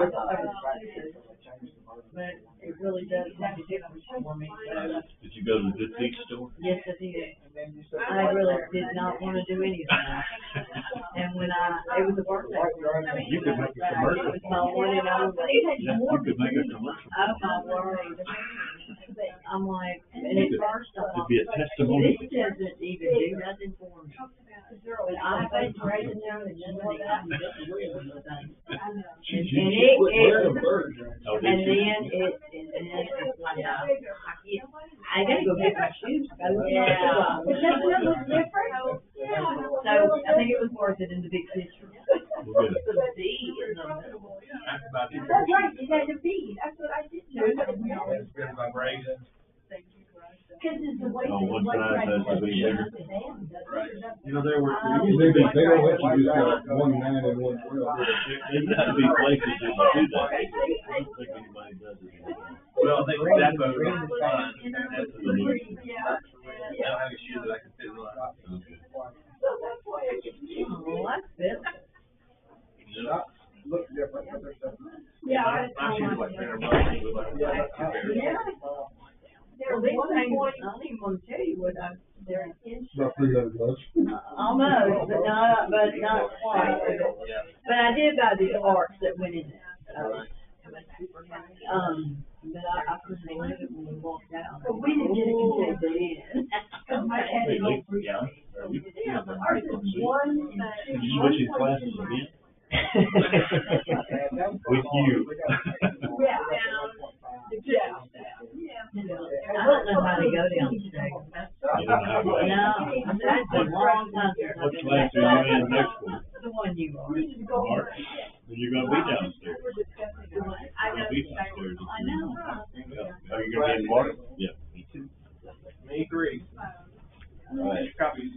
I thought I was right too, but it really does make a difference for me. So, Did you go to the Good Feet store? yes, I did. I really did not want to do anything. And when it was a birthday. You could make a commercial. It was my one and only. Yeah, you could make a commercial. Oh my word. I'm like, and at first I'm It'd be a testimony. this doesn't even do nothing for me. But I've been raising them and then what I'm doing with them. And then it's like, I gotta go get my shoes. Yeah. But doesn't it look different? So I think it was worth it in the big picture. We'll get it. The B in the middle. That's right, you got to be, that's what I did. Good vibration. Cause it's the way. On one side, that's the big bigger. Right. You know, there were, They don't let you just got 1 9 and 1 12. there used to be places that would do that. I don't think anybody does it anymore. Well, I think that boat is fun. That's the new. I don't have a shoe that I can fit in line. Okay. Oh, that's it. Look different. But they're different. Yeah. My shoes like $300. Well, these things, I don't even want to tell you what they're About $300. almost, but not quite. Yeah. But I did buy the arts that went in it. But I couldn't believe it when we walked out. But we didn't get it Oh, considered. they did. Hey, Lee, yeah. Yeah, but ours is one, Did you switch your classes again? With you. I don't know how to go downstairs. You don't have No, a- that's a long time since I've What been class there. are you in next week? The one you are. March? Then you're gonna be downstairs. You're gonna be downstairs. I know. Yeah. Are you gonna be in March? Yeah, me too. Me three. All right. Copies.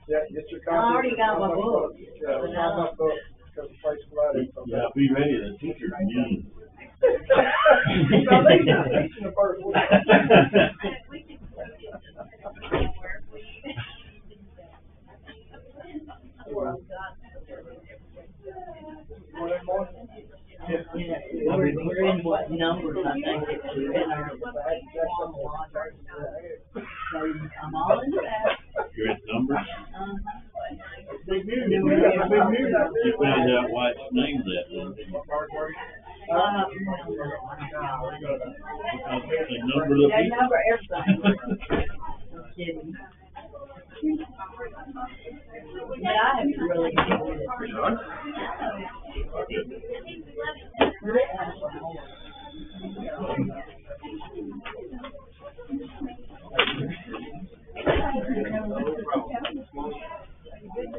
Yeah, get your I copy. already got my book. Yeah, we got my book, because the place flooded. Yeah, be ready, the teacher's mean. Now, they not teaching the first week. We're in what numbers, I think, it's in our formal water. So I'm all into that. You're at numbers? Big news. Then we're in big news. You found out why it's named that, didn't you? Because they number the They people. number everything. No kidding. But I haven't really enjoyed it.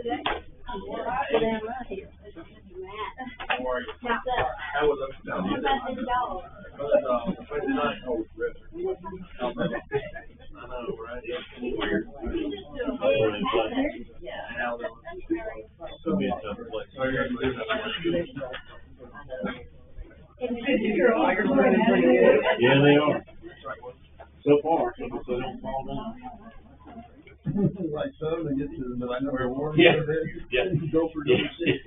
Sit down right here. Don't worry. What's that? How was it? How about this dog? I know, right? Weird. We're in place. Now they're. It'll be a tough place. Yeah, they are. So far, so they don't fall down. Like some, they get to the, I know where warm. Yeah. Yeah. Go for Yeah. It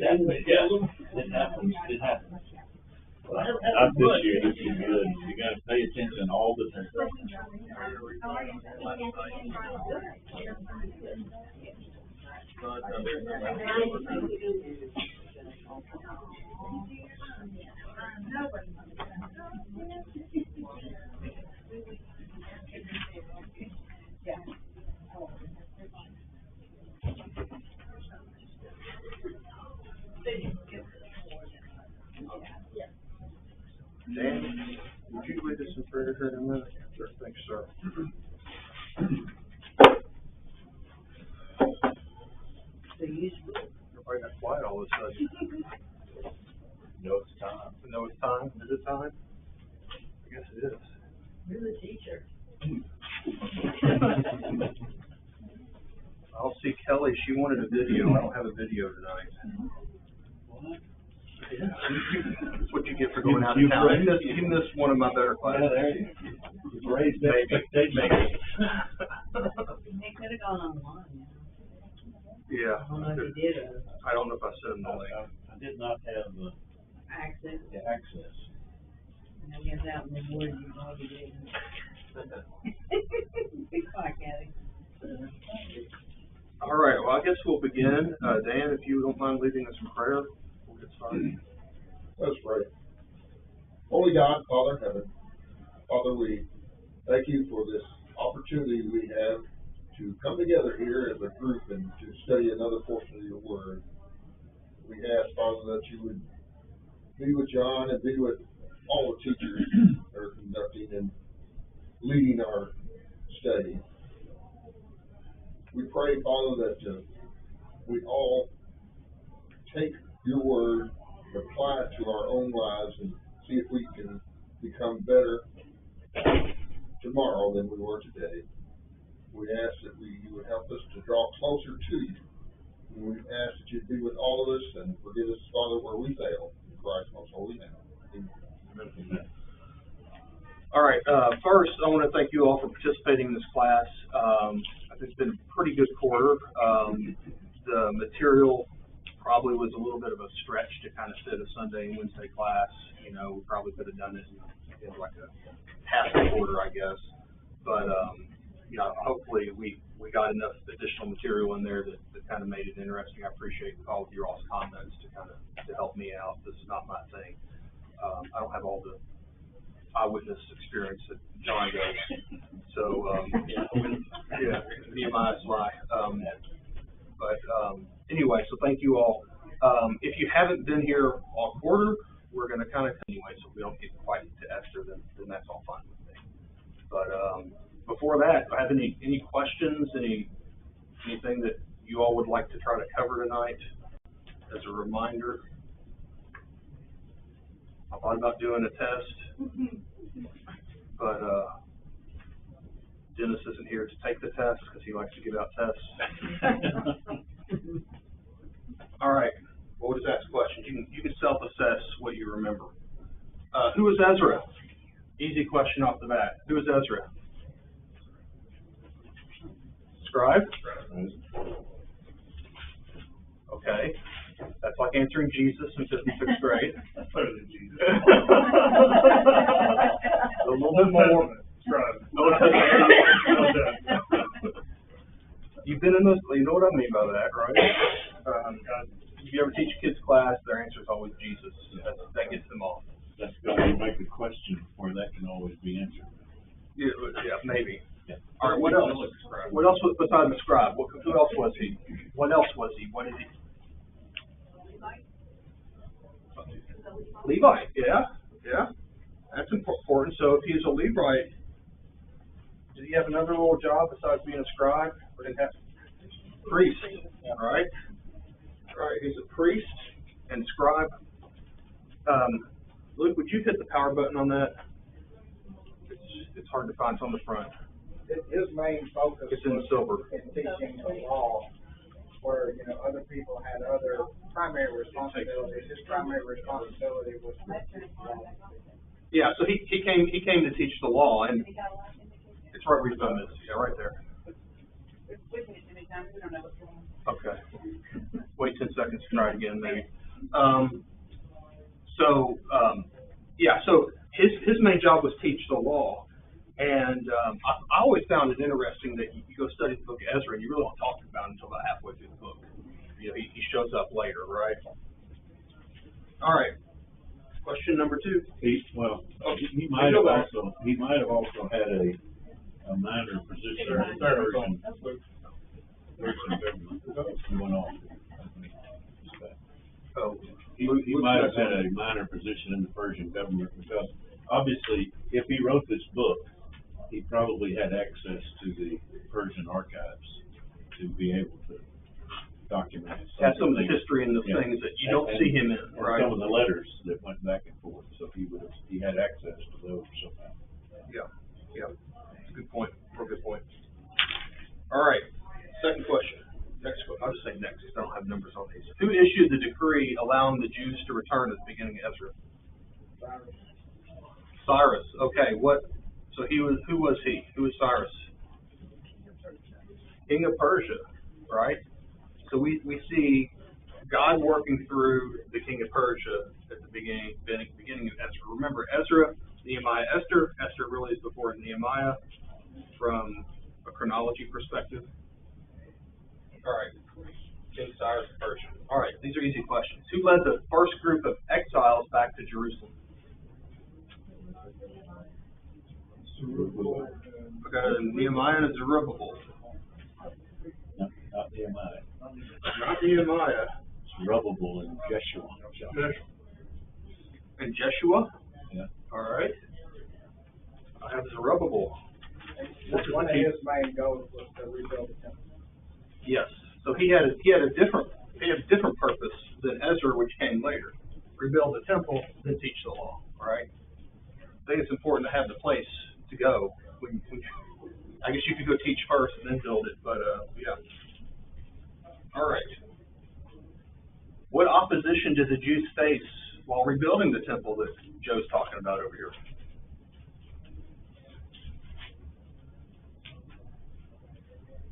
happens. It happens. Not this year, this is good. You gotta pay attention all the time. Dan, would you lead us in prayer here in a minute? Sure, thanks, sir. Everybody got quiet all of a sudden. No, it's time. No, it's time. Is it time? I guess it is. You're the teacher. I'll see Kelly. She wanted a video. I don't have a video tonight. That's what you get for going out of town. You missed one of my better classes. Yeah, there you go. You've raised Maybe. expectations. They could have gone online. Yeah. I don't know if you did. I don't know if I sent them the link. I did not have access. Yeah, access. And I guess out in the woods, you probably didn't. Be quiet, Kathy. All right, well, I guess we'll begin. Dan, if you don't mind leading us in prayer, we'll get started. Let's pray. Holy God, Father in heaven, Father, we thank you for this opportunity we have to come together here as a group and to study another portion of your word. We ask, Father, that you would be with John and be with all the teachers that are conducting and leading our study. We pray, Father, that we all take your word, apply it to our own lives, and see if we can become better tomorrow than we were today. We ask that you would help us to draw closer to you. And we ask that you'd be with all of us and forgive us, Father, where we fail. In Christ's most holy name. Amen. All right, first, I want to thank you all for participating in this class. I think it's been a pretty good quarter. The material probably was a little bit of a stretch to kind of fit a Sunday and Wednesday class. You know, we probably could have done it in like a half a quarter, I guess. But, you know, hopefully we got enough additional material in there that kind of made it interesting. I appreciate all of your all's comments to help me out. This is not my thing. I don't have all the eyewitness experience that John does. So, Nehemiah's lie. Anyway, so thank you all. If you haven't been here all quarter, we're going to kind of anyway, so we don't get quite to Esther, then that's all fine with me. But before that, do I have any questions, anything that you all would like to try to cover tonight as a reminder? I thought about doing a test, but Dennis isn't here to take the test because he likes to give out tests. All right, well, we'll just ask questions. You can self-assess what you remember. Who was Ezra? Easy question off the bat. Who was Ezra? Scribe? Okay. That's like answering Jesus in 56th grade. A little bit more. You've been in those, you know what I mean by that, right? If you ever teach a kids class, their answer is always Jesus. That gets them off. That's going to make a question where that can always be answered. Yeah, maybe. Yeah. All right, what else? What else was besides the scribe? Who else was he? What else was he? What is he? Levite, yeah. That's important. So if he's a Levite, did he have another little job besides being a scribe? Or did he have priest? Right. He's a priest and scribe. Luke, would you hit the power button on that? It's hard to find. It's on the front. His main focus it's in silver. In teaching the law, where other people had other primary responsibilities. His primary responsibility was to teach the law. Yeah, so he came to teach the law, and it's right where he's done this. Yeah, right there. Okay. Wait 10 seconds to try it again, maybe. So his main job was teach the law, and I always found it interesting that you go study the book of Ezra, and you really don't talk about it until about halfway through the book. He shows up later, right? All right. Question number 2. He might have also had a minor position in the Persian government. He went off. He might have had a minor position in the Persian government because obviously, if he wrote this book, he probably had access to the Persian archives to be able to document some of the history and the things that you don't see him in, right? Some of the letters that went back and forth, so he had access to those somehow. Yeah, that's a good point. Real good point. All right, second question. Next question. I'll just say next because I don't have numbers on these. Who issued the decree allowing the Jews to return at the beginning of Ezra? Cyrus. Okay. So who was he? Who was Cyrus? King of Persia, right? So we see God working through the king of Persia at the beginning of Ezra. Remember, Ezra, Nehemiah, Esther. Esther really is before Nehemiah from a chronology perspective. All right. King Cyrus of Persia. All right, these are easy questions. Who led the first group of exiles back to Jerusalem? We got Nehemiah and Zerubbabel. No, not Nehemiah. Not Nehemiah. Zerubbabel and Jeshua. And Jeshua? Yeah. All right. I have Zerubbabel. One of his main goals was to rebuild the temple. Yes. So he had a different purpose than Ezra, which came later. Rebuild the temple, then teach the law. All right. I think it's important to have the place to go. I guess you could go teach first and then build it, but yeah. All right. What opposition did the Jews face while rebuilding the temple that Joe's talking about over here?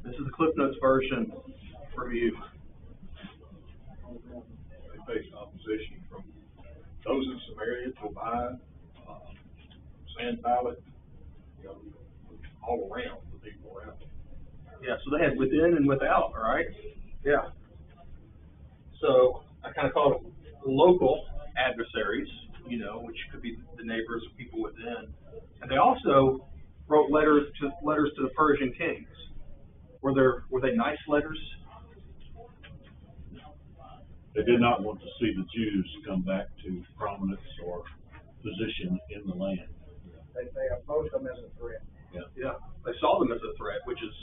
This is the Cliff Notes version review. They faced opposition from those in Samaria, Tobiah, Sanballat, all around, the people around them. Yeah, so they had within and without, all right? Yeah. So I kind of call it local adversaries, which could be the neighbors or people within. And they also wrote letters to the Persian kings. Were they nice letters? They did not want to see the Jews come back to prominence or position in the land. They opposed them as a threat. Yeah, they saw them as a threat, which is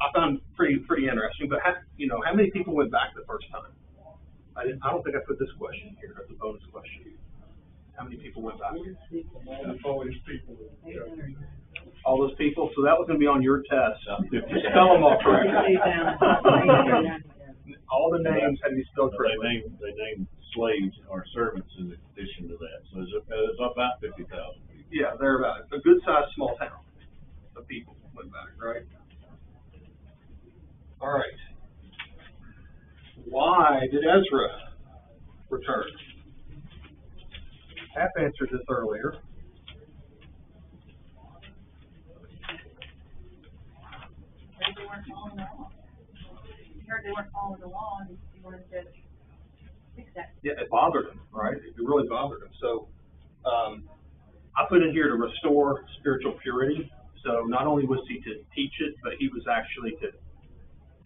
I found pretty interesting. But how many people went back the first time? I don't think I put this question here as a bonus question. How many people went back? All these people. All those people. So that was going to be on your test. Just spell them all correctly. All the names had to be spelled correctly. They named slaves or servants in addition to that. So it's about 50,000 people. Yeah, they're about a good sized small town of people went back, right? All right. Why did Ezra return? Half answered this earlier. They weren't following the law. He heard they weren't following the law, and he wanted to fix that. Yeah, it bothered him, right? It really bothered him. So I put in here to restore spiritual purity. So not only was he to teach it, but he was actually to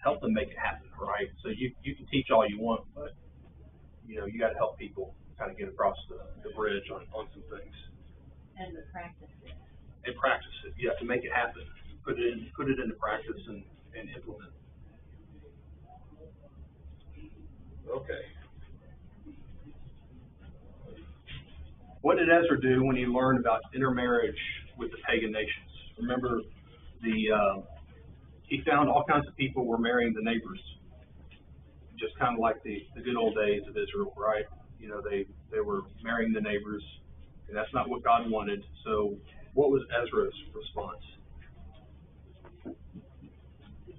help them make it happen, right? So you can teach all you want, but you got to help people kind of get across the bridge on some things. And to practice it. And practice it, yeah, to make it happen. Put it into practice and implement. Okay. What did Ezra do when he learned about intermarriage with the pagan nations? Remember, he found all kinds of people were marrying the neighbors, just kind of like the good old days of Israel, right? They were marrying the neighbors, and that's not what God wanted. So, what was Ezra's response? He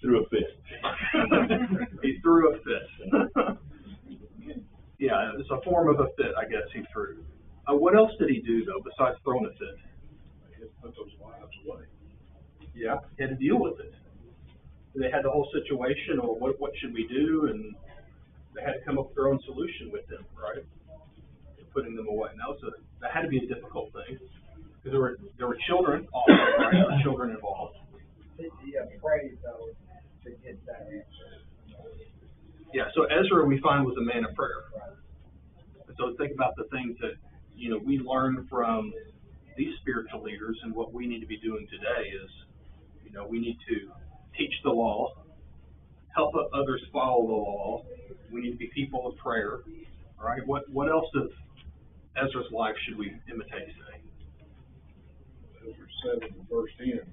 threw a fit. He threw a fit. Yeah, it's a form of a fit, I guess he threw. What else did he do, though, besides throwing a fit? He had to put those wives away. Yeah, he had to deal with it. They had the whole situation, or what should we do, and they had to come up with their own solution with them, right? Putting them away. And that had to be a difficult thing, because there were children also, right? There were children involved. He prayed, though, to get that answer. Yeah, so Ezra, we find, was a man of prayer. And so think about the things that, we learn from these spiritual leaders, and what we need to be doing today is, we need to teach the law, help others follow the law. We need to be people of prayer. All right, what else of Ezra's life should we imitate today? Ezra 7 and verse 10,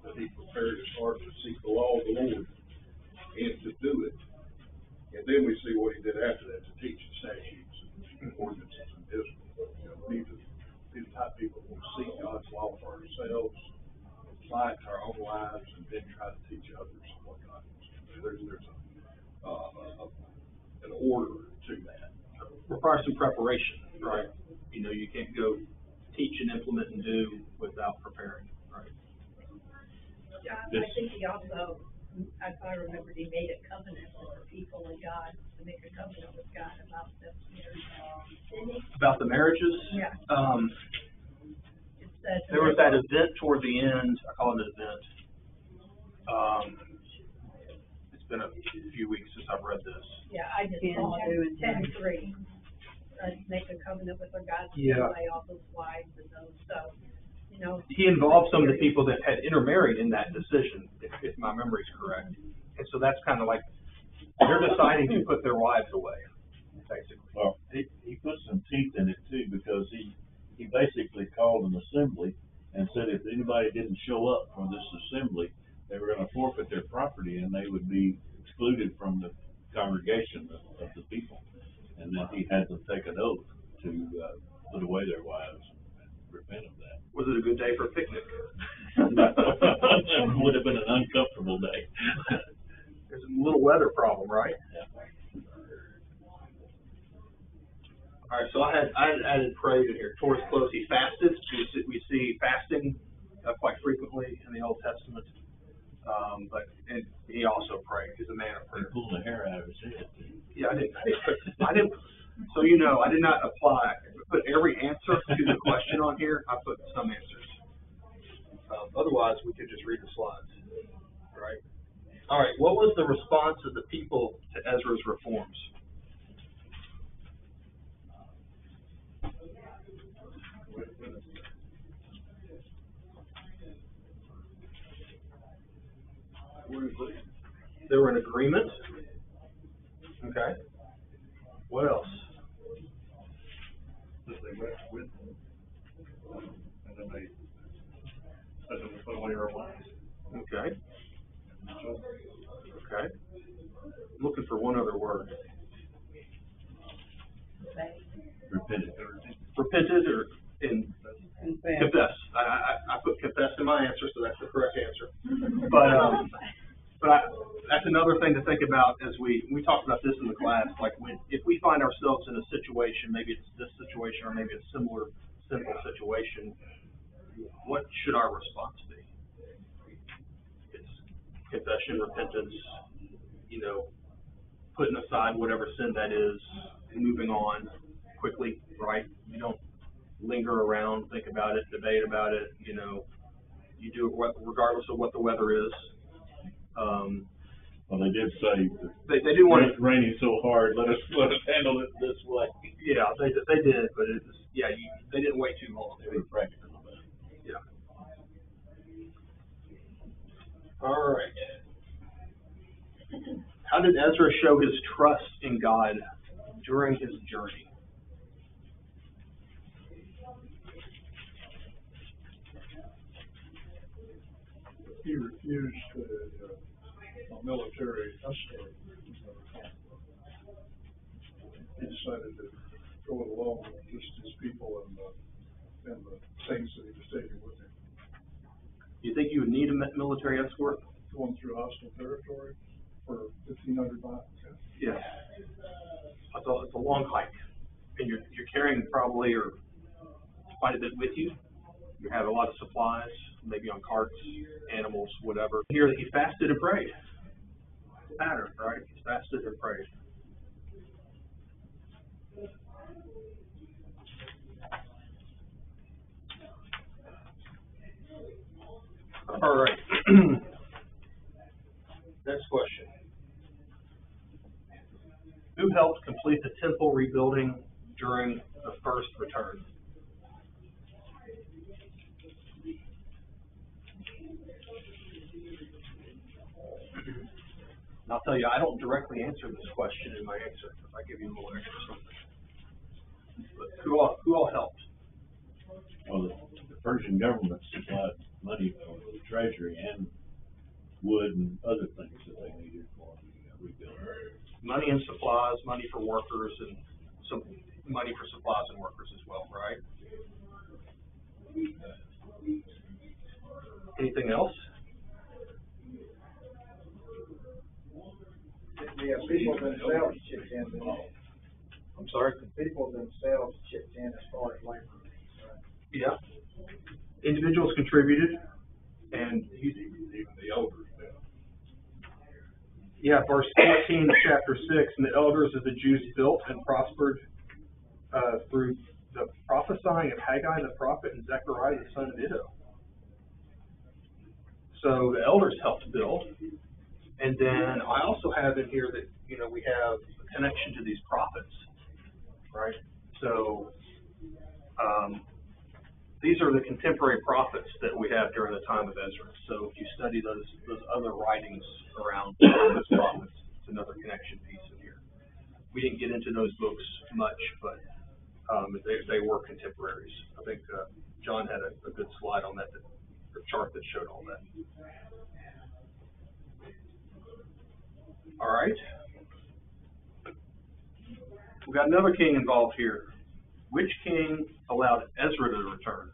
that he prepared his heart to seek the law of the Lord and to do it. And then we see what he did after that, to teach the statutes and ordinances in Israel. We need to be the type of people who seek God's law for ourselves, apply it to our own lives, and then try to teach others what God wants to do. There's an order to requires some preparation, right? You know, you can't go teach and implement and do without preparing, right? John, I think he also, if I remembered, he made a covenant with the people and God, to make a covenant with God about this marriage. Didn't he? About the marriages? Yeah. It says. There was that event toward the end, I call it an event. It's been a few weeks since I've read this. Yeah, I just saw it, 10:3. Make a covenant with their God, Yeah. lay off those wives and those, so, you know. He involved some of the people that had intermarried in that decision, if my memory's correct. And so that's kind of like, they're deciding to put their wives away, basically. Well, he put some teeth in it too, because he basically called an assembly and said if anybody didn't show up for this assembly, they were gonna forfeit their property and they would be excluded from the congregation of the people. And then he had them take an oath to, put away their wives and repent of that. Was it a good day for a picnic? It would have been an uncomfortable day. There's a little weather problem, right? Yeah. All right, so I had added pray in here. Towards close, he fasted. We see fasting quite frequently in the Old Testament. And he also prayed. He's a man of prayer. He pulled the hair out of his head. Yeah, I didn't. So you know, I did not apply. Put every answer to the question on here. I put some answers. Otherwise, we could just read the slides, right? All right. What was the response of the people to Ezra's reforms? They were in agreement. Okay. What else? That they went with them, and then they said them to put away our wives. Okay. So, Okay. I'm looking for one other word. Repented. Repented or in confess. I put confess in my answer, so that's the correct answer. But that's another thing to think about as we talked about this in the class. Like if we find ourselves in a situation, maybe it's this situation or maybe a similar simple situation, what should our response be? It's confession, repentance, you know, putting aside whatever sin that is, and moving on quickly, right? You don't linger around, think about it, debate about it, you know, you do it regardless of what the weather is. Well, they did say they do want it's raining so hard. Let us handle it this way. Yeah, they did, but it was, they didn't wait too long. They were practical about it. Yeah. All right. How did Ezra show his trust in God during his journey? he refused a military escort. He decided to go it alone with just his people and the things that he was taking with him. You think you would need a military escort? Going through hostile territory for 1,500 miles. Yeah. It's a long hike, and you're carrying probably or quite a bit with you. You have a lot of supplies, maybe on carts, animals, whatever. Here that he fasted and prayed. Pattern, right? He fasted and prayed. All right. Next question. Who helped complete the temple rebuilding during the first return? And I'll tell you, I don't directly answer this question in my answer. If I give you a little extra something. But who all helped? Well, the Persian government supplied money for the treasury and wood and other things that they needed for the rebuilding. Money and supplies, money for workers, and some money for supplies and workers as well, right? Anything else? The people themselves chipped in. I'm sorry? The people themselves chipped in as far as labor. Yeah. Individuals contributed, and Even the elders did. yeah, verse 14 of chapter 6, and the elders of the Jews built and prospered through the prophesying of Haggai the prophet and Zechariah the son of Iddo. So the elders helped build, and then I also have in here that, you know, we have a connection to these prophets, right? So these are the contemporary prophets that we have during the time of Ezra. So if you study those other writings around those prophets, it's another connection piece in here. We didn't get into those books much, but they were contemporaries. I think John had a good slide on that, the chart that showed all that. All right. We've got another king involved here. Which king allowed Ezra to return?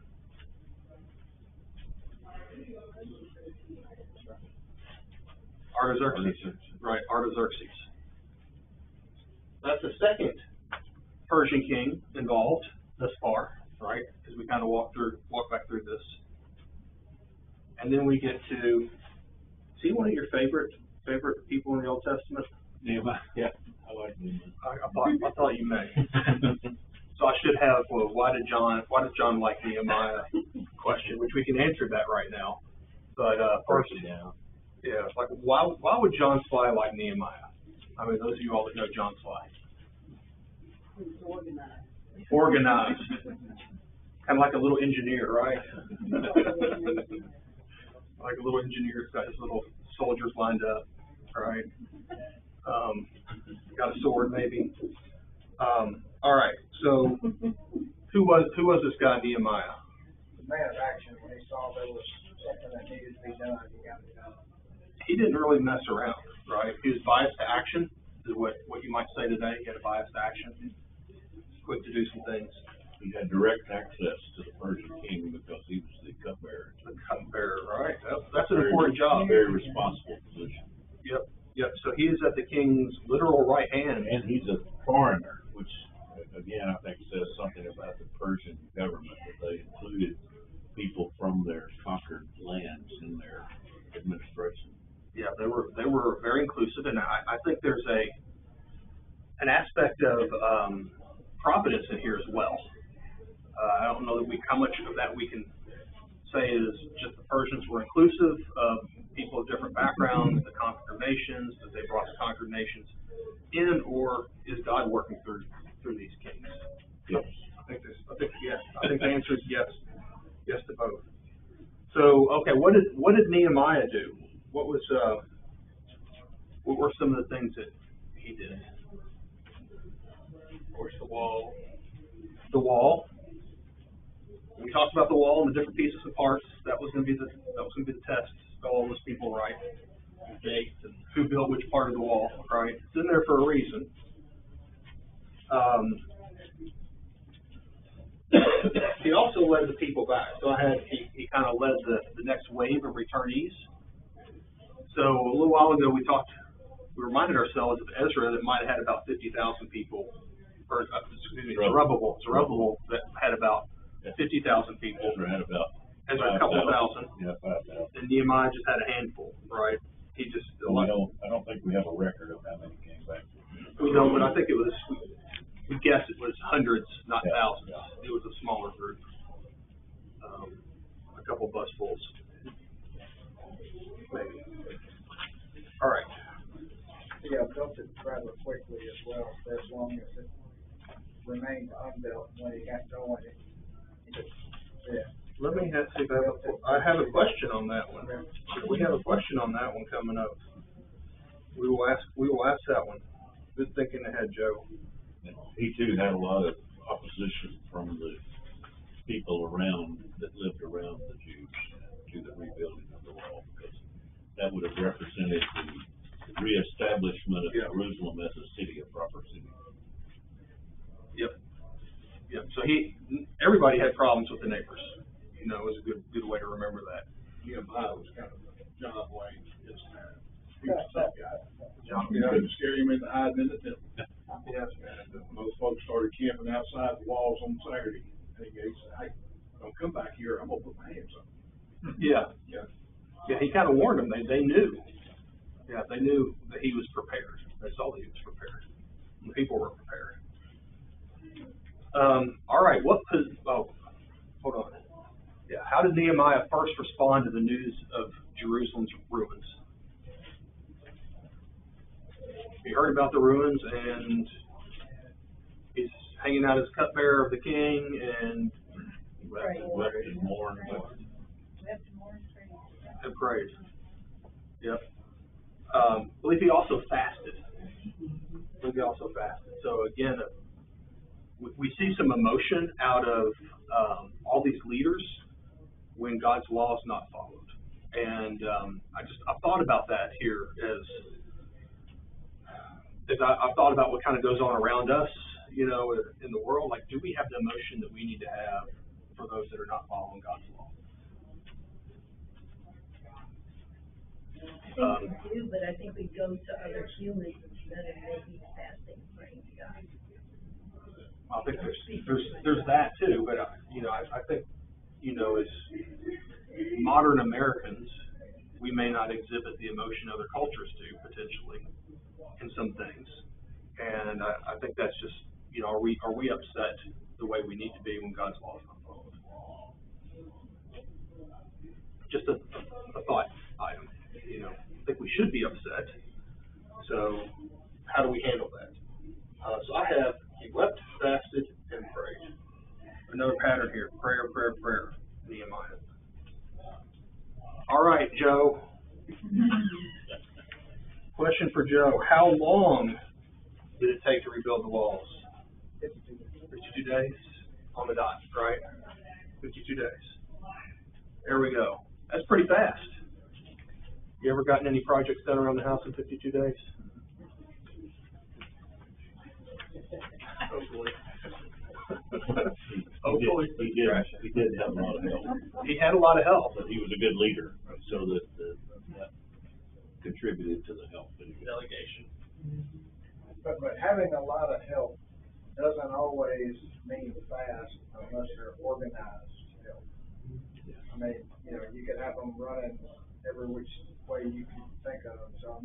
Artaxerxes. Right, Artaxerxes. That's the second Persian king involved thus far, right? Because we kind of walk back through this. And then we get to, is he one of your favorite people in the Old Testament? Nehemiah, yeah, I like Nehemiah. I thought you may. So I should have, well, why did John like Nehemiah question, which we can answer that right now. But first, yeah, like why would John Sly like Nehemiah? I mean, those of you all that know John Sly. Organized. Kind of like a little engineer, right? Like a little engineer's got his little soldiers lined up, right? Got a sword maybe. All right. So who was this guy Nehemiah? The man of action, when he saw there was something that needed to be done, he got it done. He didn't really mess around, right? He was biased to action, is what you might say today. He had a bias to action, quick to do some things. He had direct access to the Persian king because he was the cupbearer. The cupbearer, right? That's an important job. Very responsible position. Yep. So he is at the king's literal right hand. And he's a foreigner, which, again, I think says something about the Persian government, that they included people from their conquered lands in their administration. Yeah, they were very inclusive, and I think there's an aspect of providence in here as well. I don't know that how much of that we can say is just the Persians were inclusive of people of different backgrounds, the conquered nations, that they brought the conquered nations in, or is God working through these kings? Yes. I think yes. I think the answer is yes. Yes to both. So, okay, what did Nehemiah do? What were some of the things that he did? Of course, the wall. The wall. We talked about the wall and the different pieces and parts. That was going to be the test. Spell all those people right. Dates and who built which part of the wall. Right. It's in there for a reason. He also led the people back. So he kind of led the next wave of returnees. So a little while ago we reminded ourselves of Ezra that might have had about 50,000 people, or Zerubbabel that had about 50,000 people. Ezra had about Ezra a couple of thousand. Yeah, 5,000. And Nehemiah just had a handful, right? He just. I don't think we have a record of how many came back. We don't, but I think it was. We guess it was hundreds, not thousands. Yeah. It was a smaller group. A couple busfuls. Maybe. All right. Yeah, built it rather quickly as well, for as long as it remained unbuilt. When he got going, Let me see if I have a question on that one. We have a question on that one coming up. We will ask that one. Good thinking ahead, Joe. He too had a lot of opposition from the people that lived around the Jews to the rebuilding of the wall, because that would have represented the reestablishment of Jerusalem as a city, a proper city. Yep. So everybody had problems with the neighbors. It was a good way to remember that. Nehemiah was kind of John Wayne. He was a tough guy. You couldn't scare him into hiding in the temple. Yes. Those folks started camping outside the walls on Saturday. And he said, hey, don't come back here, I'm gonna put my hands on you. Yeah. Yeah, he kind of warned them. They knew. Yeah, they knew that he was prepared. They saw that he was prepared. The people were prepared. All right. Hold on. Yeah. How did Nehemiah first respond to the news of Jerusalem's ruins? He heard about the ruins, and he's hanging out as cupbearer of the king, and Wept and mourned. and prayed. Yep. I believe he also fasted. So again, we see some emotion out of all these leaders when God's law is not followed. And I thought about that here as I thought about what kind of goes on around us, in the world. Like, do we have the emotion that we need to have for those that are not following God's law? I think we do, but I think we go to other humans instead of maybe fasting and praying to God. I think there's that too, but I think as modern Americans, we may not exhibit the emotion other cultures do potentially in some things, and I think that's just are we upset the way we need to be when God's law is not followed? Just a thought item. I think we should be upset. So how do we handle that? So I have, he wept, fasted, and prayed. Another pattern here: prayer, prayer, prayer. Nehemiah. All right, Joe. Question for Joe: how long did it take to rebuild the walls? 52 days on the dot, right? 52 days. There we go. That's pretty fast. You ever gotten any projects done around the house in 52 days? Hopefully. Hopefully. He did have a lot of help. He had a lot of help. But he was a good leader, so that contributed to the help. Delegation. But having a lot of help doesn't always mean fast unless they're organized help. I mean, you could have them running every which way you can think of them. So,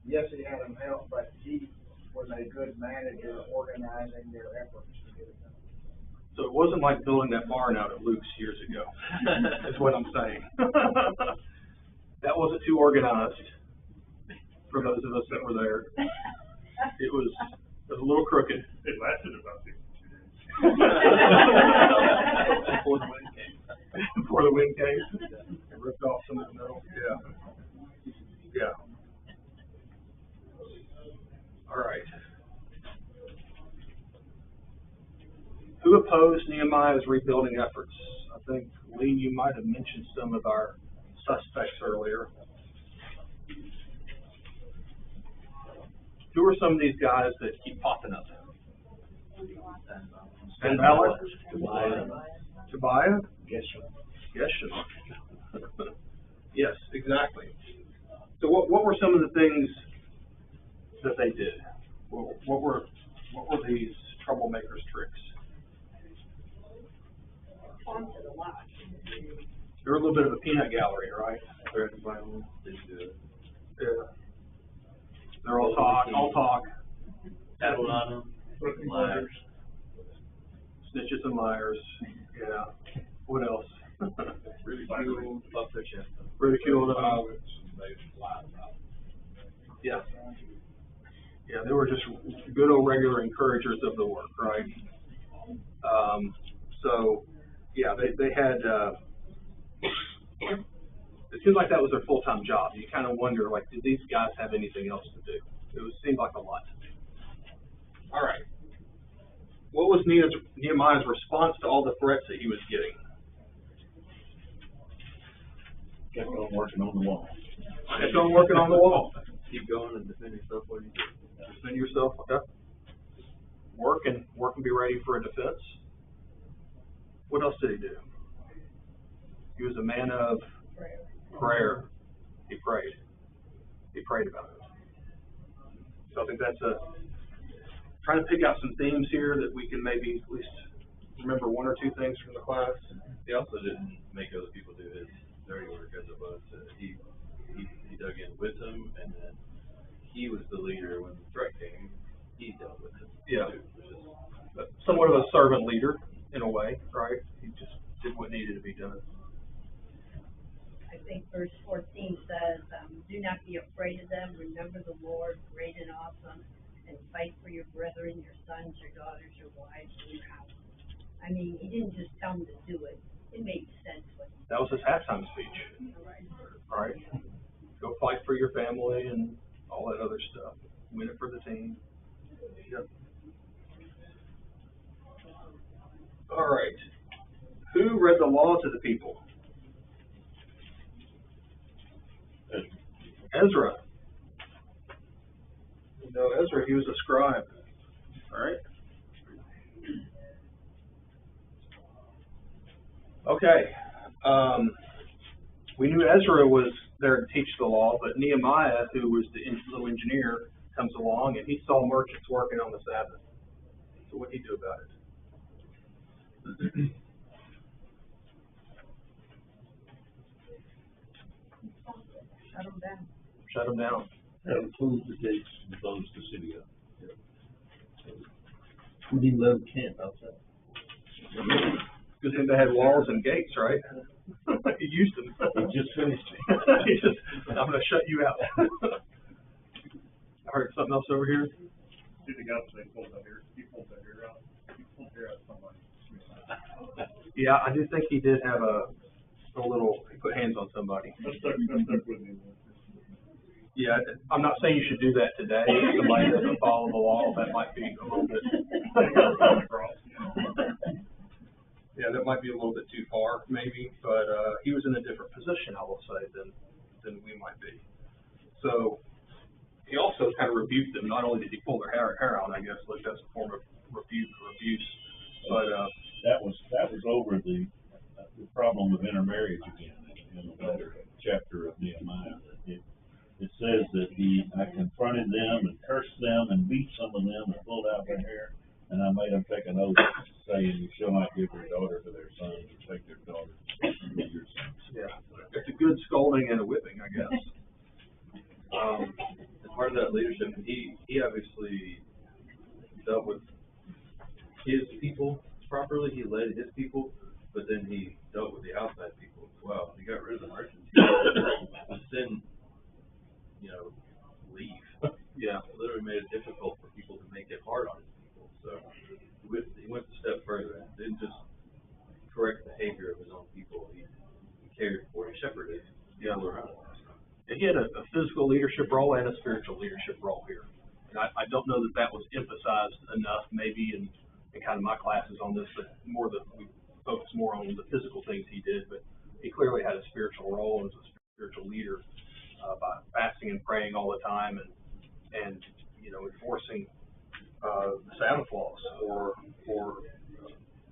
yes, he had them help, but he was a good manager organizing their efforts to get it done. So it wasn't like building that barn out at Luke's years ago, is what I'm saying. That wasn't too organized for those of us that were there. It was a little crooked. It lasted about 52 days. Before the wind came. It ripped off some of the metal. Yeah. All right. Who opposed Nehemiah's rebuilding efforts? I think, Lee, you might have mentioned some of our suspects earlier. Who are some of these guys that keep popping up? Sanballat? Tobiah? Geshem. Yes, exactly. So what were some of the things that they did? What were these troublemakers' tricks? They're a little bit of a peanut gallery, right? Yeah. They're all talk. Tattled on them. Liars. Snitches and liars. Yeah. What else? Ridiculed. Puff their chest up. Ridiculed them. Yeah. Yeah, they were just good old regular encouragers of the work, right? So, yeah, they had, it seemed like that was their full-time job. You kind of wonder, like, did these guys have anything else to do? It seemed like a lot to me. All right. What was Nehemiah's response to all the threats that he was getting? Kept on working on the wall. Kept on working on the wall. Keep going and defend yourself what you do. Defend yourself, okay. Work and be ready for a defense. What else did he do? He was a man of prayer. He prayed. He prayed about it. So I think that's trying to pick out some themes here that we can maybe at least remember one or two things from the class. He also didn't make other people do his dirty work as it was. He dug in with them, and then he was the leader when the threat came. He dealt with it. Yeah. Too, which is Somewhat of a servant leader in a way, right? He just did what needed to be done. I think verse 14 says, do not be afraid of them. Remember the Lord, great and awesome, and fight for your brethren, your sons, your daughters, your wives, and your house. I mean, he didn't just tell them to do it. It made sense with him. That was his halftime speech. All right. Go fight for your family and all that other stuff. Win it for the team. Yep. All right. Who read the law to the people? Ezra. You know, Ezra, he was a scribe. All right. Okay. We knew Ezra was there to teach the law, but Nehemiah, who was the little engineer, comes along and he saw merchants working on the Sabbath. So what did he do about it? Shut them down. Shut them down. And close the gates and close the city up. We didn't let them camp outside. Good thing they had walls and gates, right? He used them. He just finished I'm going to shut you out. I heard something else over here. See the guy they pulled that hair, he pulled that hair out. He pulled hair out of somebody. Yeah, I do think he did have a little, he put hands on somebody. That stuck with me. Yeah, I'm not saying you should do that today. If somebody doesn't follow the law, that might be a little bit. Yeah, that might be a little bit too far, maybe. But he was in a different position, I will say, than we might be. So he also kind of rebuked them. Not only did he pull their hair out, I guess, like that's a form of rebuke or abuse. But that was over the problem of intermarriage again in another chapter of Nehemiah. It says that I confronted them and cursed them and beat some of them and pulled out their hair, and I made them take an oath saying, "You shall not give your daughter to their sons, or take their daughter to your sons." yeah, it's a good scolding and a whipping, I guess. as part of that leadership, he obviously dealt with his people properly. He led his people, but then he dealt with the outside people as well. He got rid of the merchants. Then, leave. Yeah. Literally made it difficult for people to make it hard on his people. So he went a step further and didn't just correct the behavior of his own people. He cared for, he shepherded people around him. He had a physical leadership role and a spiritual leadership role here. And I don't know that was emphasized enough maybe in kind of my classes on this, but we focus more on the physical things he did. But he clearly had a spiritual role and was a spiritual leader by fasting and praying all the time and enforcing the Sabbath laws or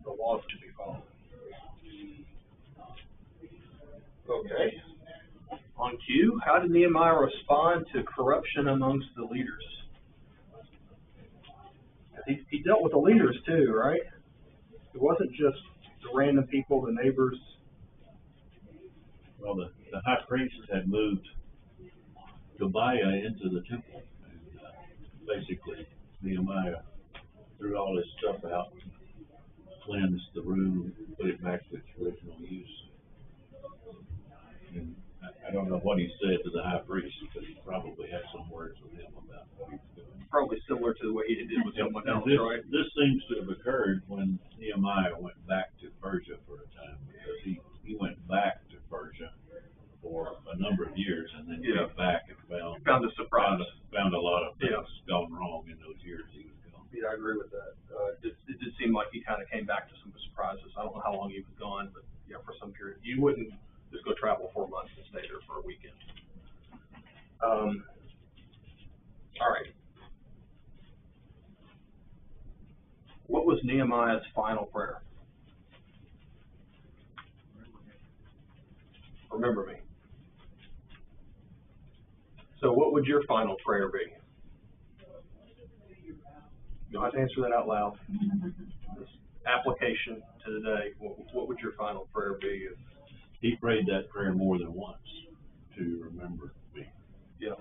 the laws to be followed. Okay. On cue, how did Nehemiah respond to corruption amongst the leaders? He dealt with the leaders too, right? It wasn't just the random people, the neighbors. Well, the high priest had moved Tobiah into the temple. And, basically, Nehemiah threw all his stuff out, cleansed the room, put it back to its original use. And I don't know what he said to the high priest, but he probably had some words with him about what he was doing. Probably similar to the way he did with someone else, right? This seems to have occurred when Nehemiah went back to Persia for a time, because he went back to Persia for a number of years and then came back and found a surprise. Found a lot of things gone wrong in those years he was gone. Yeah, I agree with that. It did seem like he kind of came back to some surprises. I don't know how long he was gone, but yeah, for some period. You wouldn't just go travel 4 months and stay there for a weekend. All right. What was Nehemiah's final prayer? Remember me. So what would your final prayer be? don't have to answer that out loud. This application to today, what would your final prayer be? He prayed that prayer more than once to remember me. Yeah.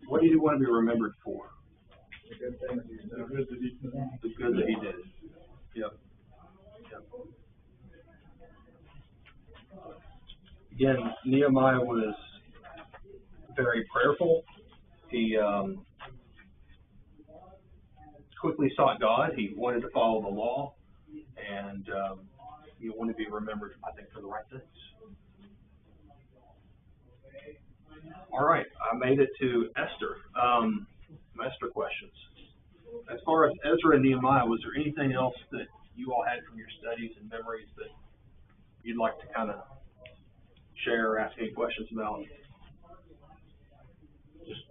What do you want to be remembered for? The good things he's done. The good that he did. The good that he did. Yep. Again, Nehemiah was very prayerful. He quickly sought God. He wanted to follow the law, and he wanted to be remembered, I think, for the right things. All right, I made it to Esther. Some Esther questions. As far as Ezra and Nehemiah, was there anything else that you all had from your studies and memories that you'd like to kind of share or ask any questions about?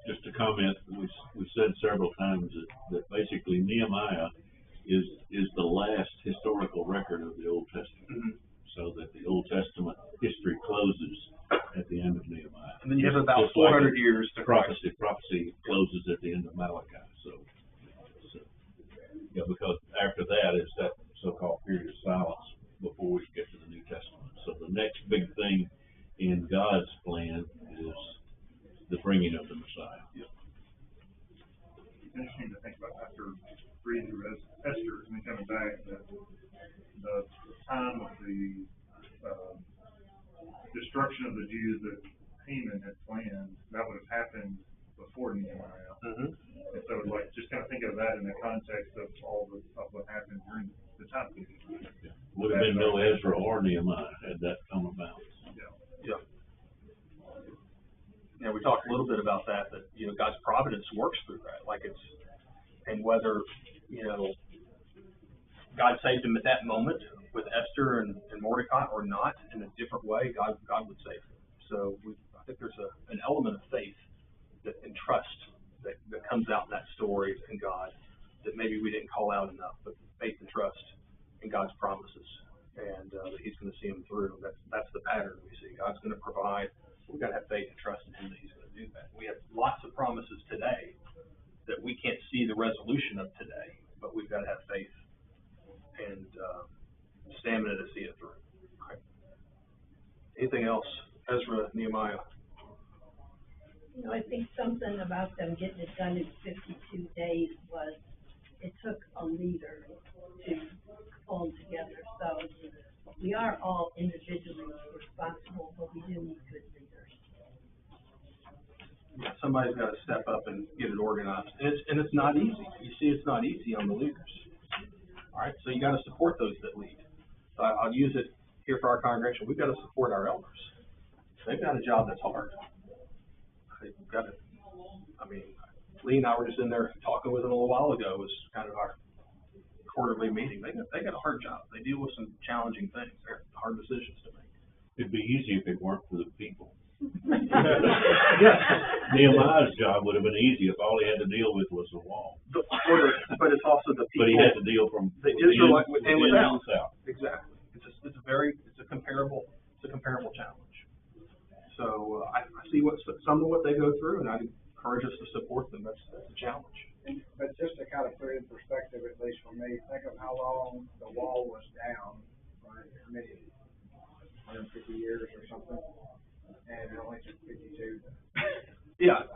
Just a comment. We said several times that basically Nehemiah is the last historical record of the Old Testament. Mm-hmm. So that the Old Testament history closes at the end of Nehemiah. And then you have about 400 years to prophecy closes at the end of Malachi. So yeah, because after that is that so-called period of silence before we get to the New Testament. So the next big thing in God's plan is the bringing of the Messiah. It's interesting to think about after reading through Esther and then coming back that the time of the destruction of the Jews that Haman had planned, that would have happened before Nehemiah. Mm-hmm. And so, like, just kind of think of that in the context of all of what happened during the time period. Yeah. Would have been no Ezra or Nehemiah had that come about. Yeah. Yeah, we talked a little bit about that God's providence works through that. And whether, God saved him at that moment with Esther and Mordecai or not, in a different way, God would save him. So I think there's an element of faith and trust that comes out in that story in God that maybe we didn't call out enough, but faith and trust in God's promises, and that he's going to see them through. That's the pattern we see. God's going to provide. We've got to have faith and trust in him that he's going to do that. We have lots of promises today that we can't see the resolution of today, but we've got to have faith and stamina to see it through. Right. Anything else? Ezra, Nehemiah? I think something about them getting it done in 52 days was it took a leader to pull together. So we are all individually responsible, but we do need good leaders. Yeah, somebody's got to step up and get it organized, and it's not easy. You see, it's not easy on the leaders. All right, so you got to support those that lead. So I'll use it here for our congregation. We've got to support our elders. They've got a job that's hard. They've got to. Lee and I were just in there talking with them a little while ago. It was kind of our quarterly meeting. They got a hard job. They deal with some challenging things. They're hard decisions to make. It'd be easy if it weren't for the people. Yes. Nehemiah's job would have been easy if all he had to deal with was the wall. But it's also the people. But he had to deal from the Israelite within and without. south. Exactly. It's a comparable challenge. So I see some of what they go through, and I encourage us to support them. That's a challenge. But just to kind of put it in perspective, at least for me, think of how long the wall was down, right? Maybe 150 years or something, and it only took 52. Yeah.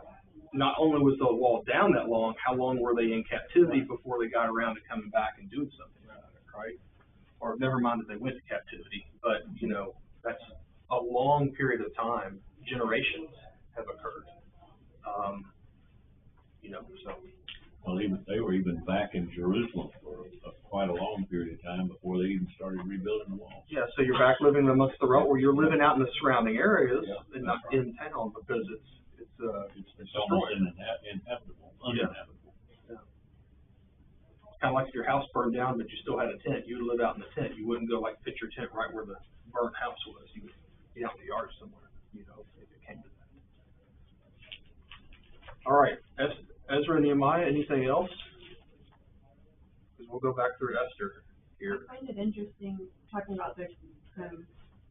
Not only was the wall down that long, how long were they in captivity before they got around to coming back and doing something about it, right? Or never mind that they went to captivity, but that's a long period of time. Generations have occurred. So. Well, they were even back in Jerusalem for quite a long period of time before they even started rebuilding the wall. Yeah, so you're back living amongst the road, or you're living out in the surrounding areas and not in town because it's almost uninhabitable. Yeah. Kind of like if your house burned down, but you still had a tent. You would live out in the tent. You wouldn't go pitch your tent right where the burnt house was. You would be out in the yard somewhere. If it came to that. All right, Ezra and Nehemiah. Anything else? Because we'll go back through Esther here. I find it interesting talking about the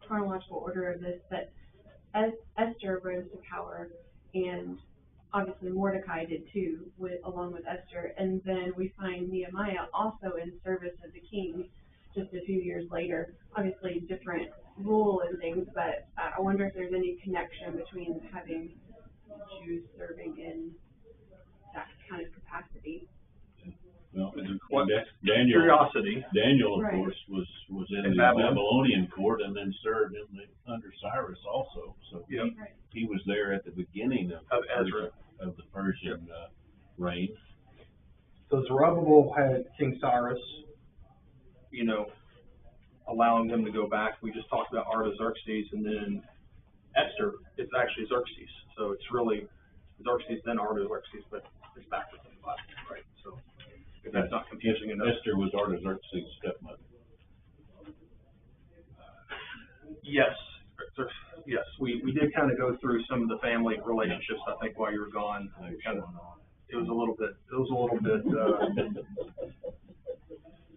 chronological order of this, that as Esther rose to power and obviously Mordecai did too, along with Esther, and then we find Nehemiah also in service of the king just a few years later. Obviously different rule and things, but I wonder if there's any connection between having Jews serving in that kind of capacity. Well, What? Daniel, Curiosity. Daniel, of Right. course, was in In the Babylon. Babylonian court and then served under Cyrus also. So Yep. he was there at the beginning of Ezra. of the Persian reign. So Zerubbabel had King Cyrus, allowing them to go back. We just talked about Artaxerxes, and then Esther, it's actually Xerxes. So it's really Xerxes, then Artaxerxes, but it's backwards in the Bible, right? So if that's not confusing enough. Esther was Artaxerxes' stepmother. Yes, yes. We did kind of go through some of the family relationships, I think, while you were gone. It was a little bit,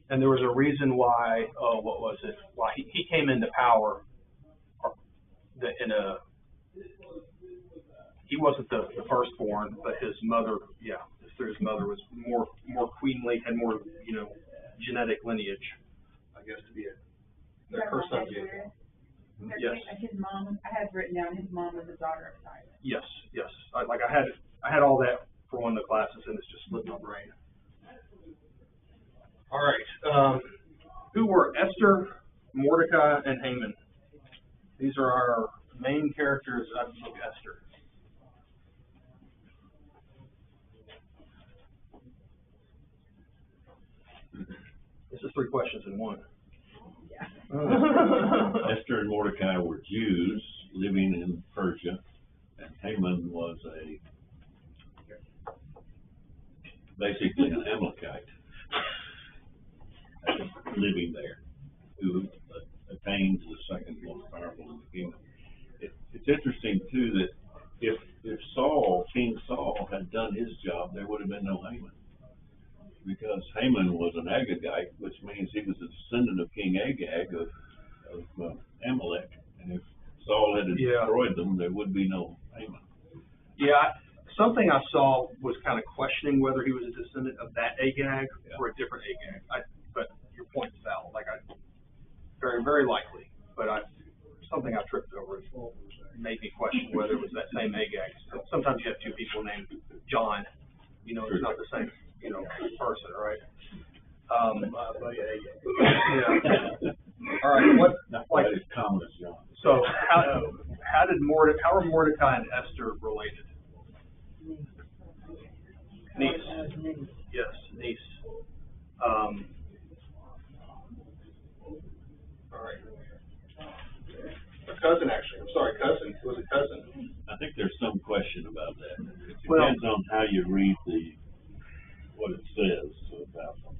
and there was a reason why, what was it? Why he came into power he wasn't the firstborn, but his mother, his mother was more queenly, had more, genetic lineage, I guess, to be her subject. Yes. His mom, I have written down his mom was the daughter of Cyrus. Yes. I had all that for one of the classes, and it's just slipped my brain. All right. Who were Esther, Mordecai, and Haman? These are our main characters of the book Esther. This is 3 questions in one. Esther and Mordecai were Jews living in Persia, and Haman was basically an Amalekite living there, who attained the second most powerful in the kingdom. It's interesting too that if King Saul had done his job, there would have been no Haman. Because Haman was an Agagite, which means he was a descendant of King Agag of Amalek, and if Saul had destroyed them, there would be no Haman. Yeah, something I saw was kind of questioning whether he was a descendant of that Agag or a different Agag. But your point's valid. Very, very likely. But something I tripped over made me question whether it was that same Agag. Sometimes you have 2 people named John. It's not the same. Person, right? Yeah. All right. Not quite as common as John. So how are Mordecai and Esther related? Niece. Yes, niece. All right. A cousin, actually. I'm sorry, cousin. It was a cousin. I think there's some question about that. It depends on how you read what it says about them.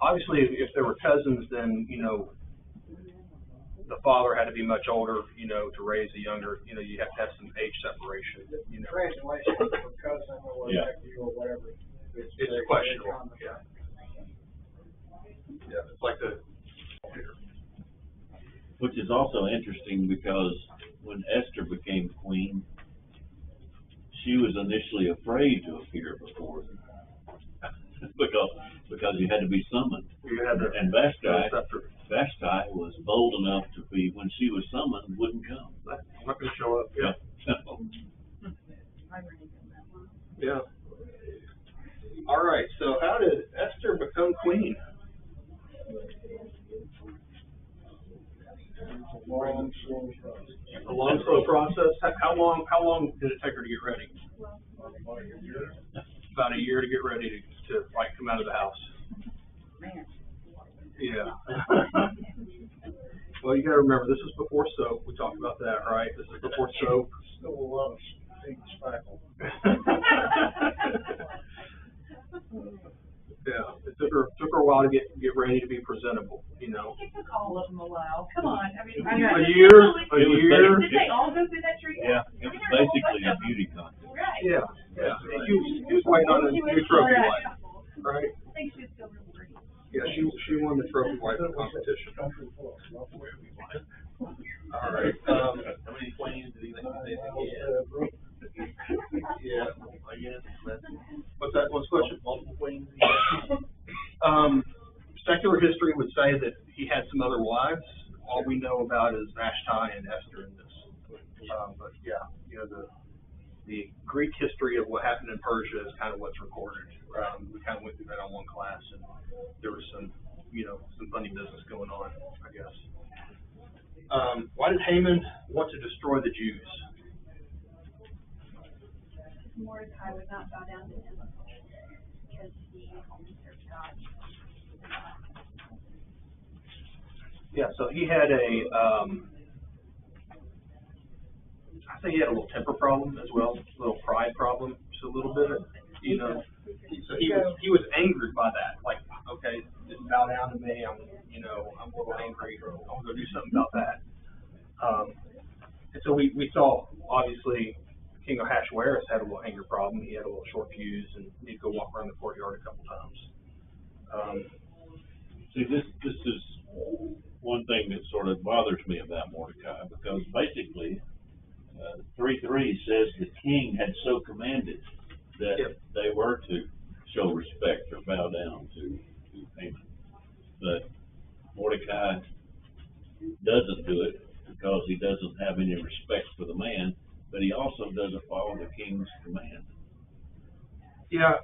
Obviously, if they were cousins, then, the father had to be much older, to raise the younger, you have to have some age separation. Translation for cousin or nephew or whatever. It's questionable. Yeah. It's like Which is also interesting because when Esther became queen, she was initially afraid to appear before them. because you had to be summoned. And Vashti was bold enough to be, when she was summoned, wouldn't come. I'm not going to show up. Yeah. Yeah. All right. So how did Esther become queen? A long, slow process. How long did it take her to get ready? About a year to get ready to come out of the house. Man. Yeah. Well, you got to remember, this is before soap. We talked about that, right? This is before soap. Still a lot of pink spackle. Yeah, it took her a while to get ready to be presentable, It took all of them a while. Come on. I mean, a year. Did they all go through that treatment? Yeah, it was basically a beauty contest. Right. Yeah. He was waiting on a new trophy wife, right? I think she was still really pretty. Yeah, she won the trophy wife competition. All right. How many queens did he think he had? Yeah, I guess. What's that, what's the question? Multiple queens? Secular history would say that he had some other wives. All we know about is Vashti and Esther in this. But yeah, you know, the Greek history of what happened in Persia is kind of what's recorded. We kind of went through that on one class, and there was some, you know, some funny business going on, I guess. Why did Haman want to destroy the Jews? Mordecai would not bow down to him because he only served God. Yeah, so he had I think he had a little temper problem as well, a little pride problem, just a little bit, you know. So he was angered by that, like, okay, didn't bow down to me, I'm a little angry, I'm gonna go do something about that. And so we saw, obviously, King Ahasuerus had a little anger problem. He had a little short fuse and needed to go walk around the courtyard a couple times. See, this is one thing that sort of bothers me about Mordecai, because basically 3:3 says the king had so commanded that they were to show respect or bow down to Haman. But Mordecai doesn't do it because he doesn't have any respect for the man, but he also doesn't follow the king's command. Yeah,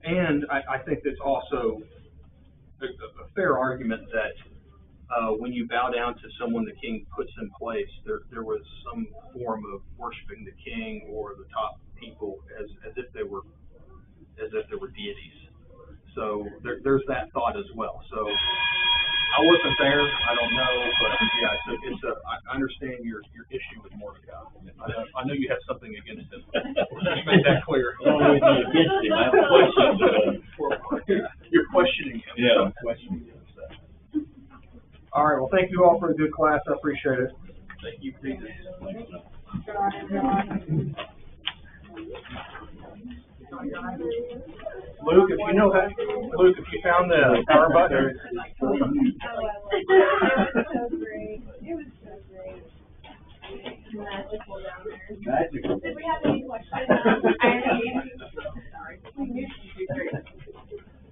and I think that's also a fair argument that when you bow down to someone the king puts in place, there was some form of worshiping the king or the top people as if they were deities. So there's that thought as well. So I wasn't there, I don't know, but yeah, I understand your issue with Mordecai. I know you have something against him. Just make that clear. No, I'm not against him. I have questions about him. You're questioning him. Yeah, I'm questioning him. All right. Well, thank you all for a good class. I appreciate it. Thank you, Jesus. Luke, if you know that, Luke, if you found the power button. So great. It was so great. Magical down there. Magical. Did we have any questions? Sorry. We knew she'd be great.